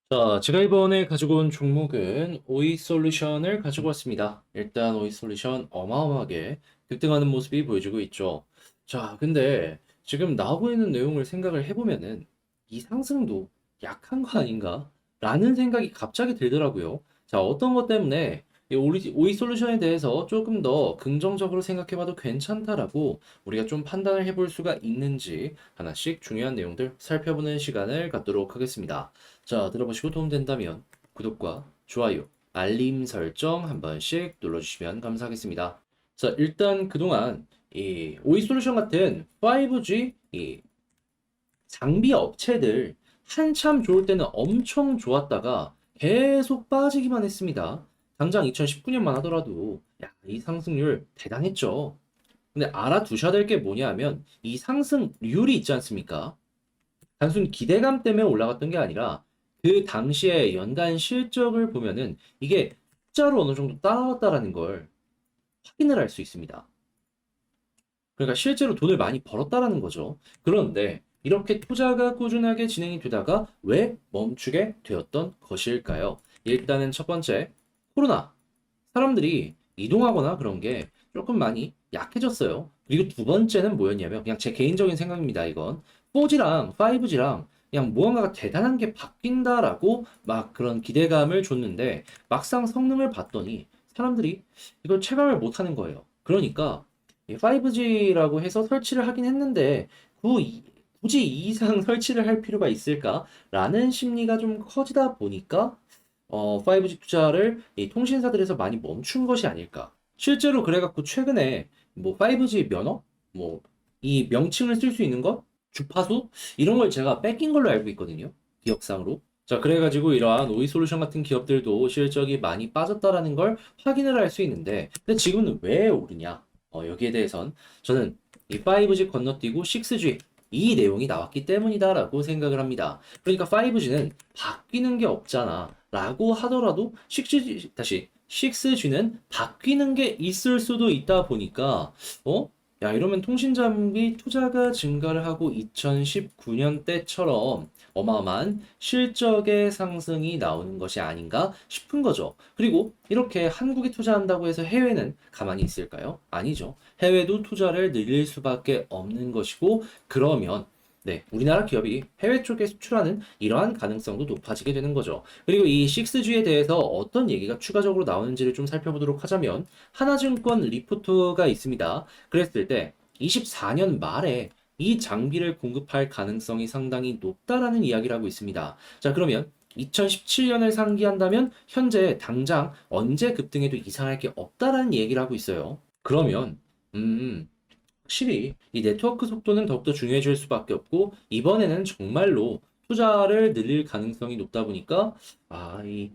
자, 제가 이번에 가지고 온 종목은 오이솔루션을 가지고 왔습니다. 일단 오이솔루션 어마어마하게 급등하는 모습이 보여지고 있죠. 자, 근데 지금 나오고 있는 내용을 생각을 해보면은 이 상승도 약한 거 아닌가? 라는 생각이 갑자기 들더라고요. 자, 어떤 것 때문에 이 오이솔루션에 대해서 조금 더 긍정적으로 생각해봐도 괜찮다라고 우리가 좀 판단을 해볼 수가 있는지 하나씩 중요한 내용들 살펴보는 시간을 갖도록 하겠습니다. 자, 들어보시고 도움된다면 구독과 좋아요, 알림 설정 한 번씩 눌러주시면 감사하겠습니다. 자, 일단 그동안 이 오이솔루션 같은 5G 이 장비 업체들 한참 좋을 때는 엄청 좋았다가 계속 빠지기만 했습니다. 당장 2019년만 하더라도 이 상승률 대단했죠. 근데 알아두셔야 될 게 뭐냐면 이 상승률이 있지 않습니까? 단순 기대감 때문에 올라갔던 게 아니라 그 당시에 연간 실적을 보면은 이게 숫자로 어느 정도 따라왔다라는 걸 확인을 할 수 있습니다. 그러니까 실제로 돈을 많이 벌었다라는 거죠. 그런데 이렇게 투자가 꾸준하게 진행이 되다가 왜 멈추게 되었던 것일까요? 일단은 첫 번째, 코로나. 사람들이 이동하거나 그런 게 조금 많이 약해졌어요. 그리고 두 번째는 뭐였냐면 그냥 제 개인적인 생각입니다. 이건 4G랑 5G랑 그냥 무언가가 대단한 게 바뀐다라고 막 그런 기대감을 줬는데 막상 성능을 봤더니 사람들이 이걸 체감을 못하는 거예요. 그러니까 5G라고 해서 설치를 하긴 했는데 굳이 이 이상 설치를 할 필요가 있을까라는 심리가 좀 커지다 보니까 5G 투자를 이 통신사들에서 많이 멈춘 것이 아닐까. 실제로 그래갖고 최근에 뭐 5G 면허? 뭐 이 명칭을 쓸 수 있는 것? 주파수? 이런 걸 제가 뺏긴 걸로 알고 있거든요. 기억상으로. 자, 그래가지고 이러한 오이솔루션 같은 기업들도 실적이 많이 빠졌다라는 걸 확인을 할 수 있는데, 근데 지금은 왜 오르냐? 여기에 대해선 저는 이 5G 건너뛰고 6G 이 내용이 나왔기 때문이다라고 생각을 합니다. 그러니까 5G는 바뀌는 게 없잖아. 라고 하더라도 6G는 바뀌는 게 있을 수도 있다 보니까, 이러면 통신 장비 투자가 증가를 하고 2019년 때처럼 어마어마한 실적의 상승이 나오는 것이 아닌가 싶은 거죠. 그리고 이렇게 한국이 투자한다고 해서 해외는 가만히 있을까요? 아니죠. 해외도 투자를 늘릴 수밖에 없는 것이고, 그러면 네, 우리나라 기업이 해외 쪽에 수출하는 이러한 가능성도 높아지게 되는 거죠. 그리고 이 6G에 대해서 어떤 얘기가 추가적으로 나오는지를 좀 살펴보도록 하자면, 하나증권 리포트가 있습니다. 그랬을 때 24년 말에 이 장비를 공급할 가능성이 상당히 높다라는 이야기를 하고 있습니다. 자, 그러면 2017년을 상기한다면 현재 당장 언제 급등해도 이상할 게 없다라는 얘기를 하고 있어요. 그러면 확실히 이 네트워크 속도는 더욱더 중요해질 수밖에 없고 이번에는 정말로 투자를 늘릴 가능성이 높다 보니까 이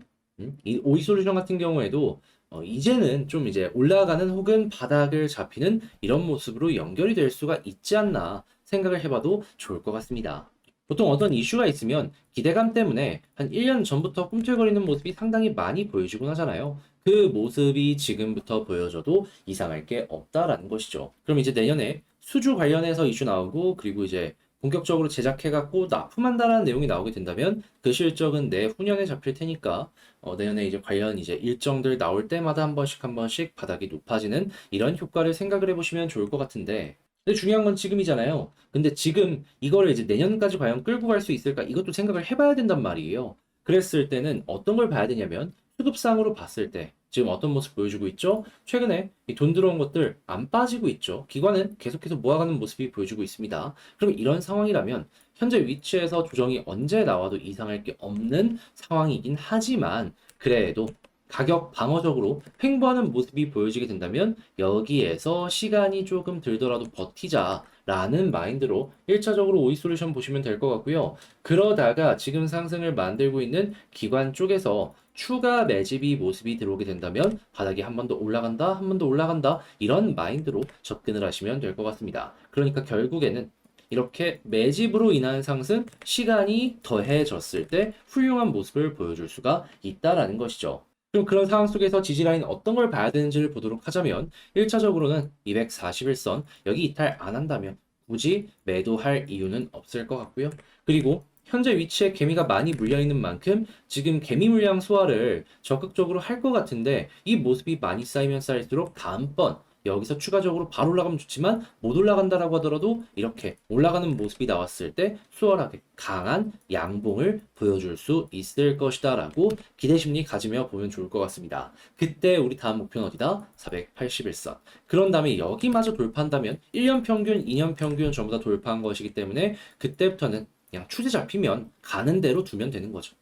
오이솔루션 같은 경우에도 이제는 좀 이제 올라가는 혹은 바닥을 잡히는 이런 모습으로 연결이 될 수가 있지 않나 생각을 해봐도 좋을 것 같습니다. 보통 어떤 이슈가 있으면 기대감 때문에 한 1년 전부터 꿈틀거리는 모습이 상당히 많이 보여지곤 하잖아요. 그 모습이 지금부터 보여져도 이상할 게 없다라는 것이죠. 그럼 이제 내년에 수주 관련해서 이슈 나오고 그리고 이제 본격적으로 제작해갖고 납품한다라는 내용이 나오게 된다면 그 실적은 내후년에 잡힐 테니까 내년에 이제 관련 이제 일정들 나올 때마다 한 번씩 바닥이 높아지는 이런 효과를 생각을 해보시면 좋을 것 같은데 근데 중요한 건 지금이잖아요. 근데 지금 이거를 이제 내년까지 과연 끌고 갈 수 있을까? 이것도 생각을 해봐야 된단 말이에요. 그랬을 때는 어떤 걸 봐야 되냐면 수급상으로 봤을 때 지금 어떤 모습 보여주고 있죠? 최근에 이 돈 들어온 것들 안 빠지고 있죠. 기관은 계속해서 모아가는 모습이 보여주고 있습니다. 그럼 이런 상황이라면 현재 위치에서 조정이 언제 나와도 이상할 게 없는 상황이긴 하지만 그래도 가격 방어적으로 횡보하는 모습이 보여지게 된다면 여기에서 시간이 조금 들더라도 버티자라는 마인드로 1차적으로 오이솔루션 보시면 될 것 같고요. 그러다가 지금 상승을 만들고 있는 기관 쪽에서 추가 매집이 모습이 들어오게 된다면 바닥이 한 번 더 올라간다, 한 번 더 올라간다 이런 마인드로 접근을 하시면 될 것 같습니다. 그러니까 결국에는 이렇게 매집으로 인한 상승, 시간이 더해졌을 때 훌륭한 모습을 보여줄 수가 있다라는 것이죠. 그럼 그런 상황 속에서 지지라인 어떤 걸 봐야 되는지를 보도록 하자면 1차적으로는 241선 여기 이탈 안 한다면 굳이 매도할 이유는 없을 것 같고요. 그리고 현재 위치에 개미가 많이 물려있는 만큼 지금 개미 물량 소화를 적극적으로 할 것 같은데 이 모습이 많이 쌓이면 쌓일수록 다음번 여기서 추가적으로 바로 올라가면 좋지만 못 올라간다라고 하더라도 이렇게 올라가는 모습이 나왔을 때 수월하게 강한 양봉을 보여줄 수 있을 것이다 라고 기대심리 가지며 보면 좋을 것 같습니다. 그때 우리 다음 목표는 어디다? 481선. 그런 다음에 여기마저 돌파한다면 1년 평균, 2년 평균 전부 다 돌파한 것이기 때문에 그때부터는 그냥 추세 잡히면 가는 대로 두면 되는 거죠.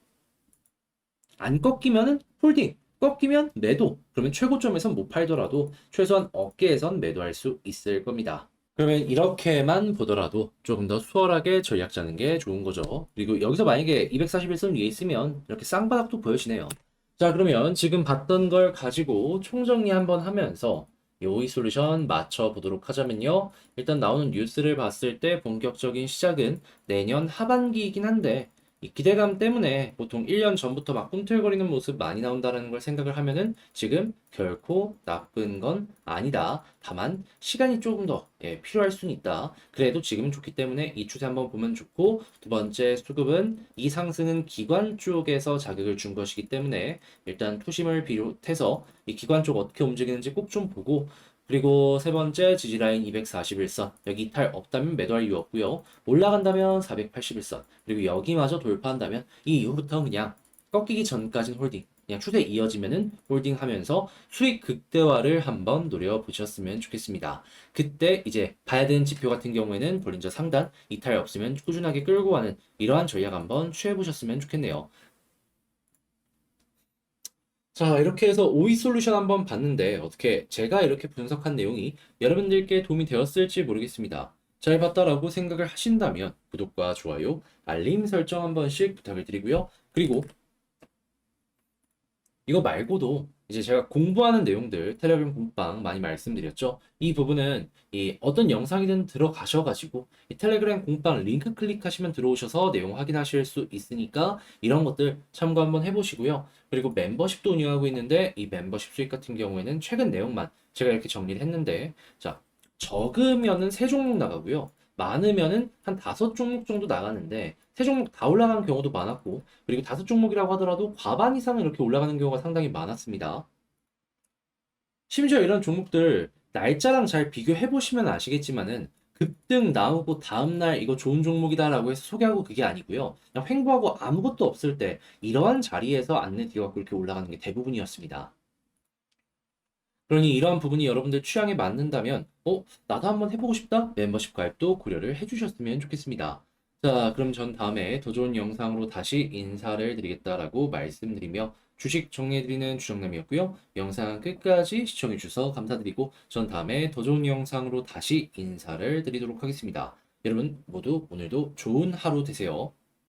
안 꺾이면은 홀딩, 꺾이면 매도. 그러면 최고점에선 못 팔더라도 최소한 어깨에선 매도할 수 있을 겁니다. 그러면 이렇게만 보더라도 조금 더 수월하게 전략 짜는 게 좋은 거죠. 그리고 여기서 만약에 241선 위에 있으면 이렇게 쌍바닥도 보여지네요. 자, 그러면 지금 봤던 걸 가지고 총정리 한번 하면서 요이 솔루션 맞춰보도록 하자면요. 일단 나오는 뉴스를 봤을 때 본격적인 시작은 내년 하반기이긴 한데 이 기대감 때문에 보통 1년 전부터 막 꿈틀거리는 모습 많이 나온다는 걸 생각을 하면은 지금 결코 나쁜 건 아니다. 다만 시간이 조금 더 필요할 수는 있다. 그래도 지금은 좋기 때문에 이 추세 한번 보면 좋고 두 번째 수급은 이 상승은 기관 쪽에서 자극을 준 것이기 때문에 일단 투심을 비롯해서 이 기관 쪽 어떻게 움직이는지 꼭 좀 보고 그리고 세 번째 지지라인 241선 여기 이탈 없다면 매도할 이유 없고요. 올라간다면 481선 그리고 여기마저 돌파한다면 이 이후부터 그냥 꺾이기 전까지는 홀딩 그냥 추세 이어지면은 홀딩하면서 수익 극대화를 한번 노려보셨으면 좋겠습니다. 그때 이제 봐야 되는 지표 같은 경우에는 볼린저 상단 이탈 없으면 꾸준하게 끌고 가는 이러한 전략 한번 취해보셨으면 좋겠네요. 자, 이렇게 해서 오이 솔루션 한번 봤는데 어떻게 제가 이렇게 분석한 내용이 여러분들께 도움이 되었을지 모르겠습니다. 잘 봤다라고 생각을 하신다면 구독과 좋아요, 알림 설정 한 번씩 부탁을 드리고요. 그리고 이거 말고도 이제 제가 공부하는 내용들 텔레그램 공부방 많이 말씀드렸죠. 이 부분은 이 어떤 영상이든 들어가셔가지고 이 텔레그램 공부방 링크 클릭하시면 들어오셔서 내용 확인하실 수 있으니까 이런 것들 참고 한번 해보시고요. 그리고 멤버십도 운영하고 있는데 이 멤버십 수익 같은 경우에는 최근 내용만 제가 이렇게 정리를 했는데 자 적으면은 세 종목 나가고요. 많으면은 한 다섯 종목 정도 나가는데 세 종목 다 올라가는 경우도 많았고 그리고 다섯 종목이라고 하더라도 과반 이상은 이렇게 올라가는 경우가 상당히 많았습니다. 심지어 이런 종목들 날짜랑 잘 비교해 보시면 아시겠지만은 급등 나오고 다음날 이거 좋은 종목이다라고 해서 소개하고 그게 아니고요. 그냥 횡보하고 아무것도 없을 때 이러한 자리에서 안내 뒤가 그렇게 올라가는 게 대부분이었습니다. 그러니 이러한 부분이 여러분들 취향에 맞는다면, 나도 한번 해보고 싶다? 멤버십 가입도 고려를 해주셨으면 좋겠습니다. 자, 그럼 전 다음에 더 좋은 영상으로 다시 인사를 드리겠다라고 말씀드리며 주식 정리해드리는 주정남이었고요. 영상 끝까지 시청해주셔서 감사드리고 전 다음에 더 좋은 영상으로 다시 인사를 드리도록 하겠습니다. 여러분 모두 오늘도 좋은 하루 되세요.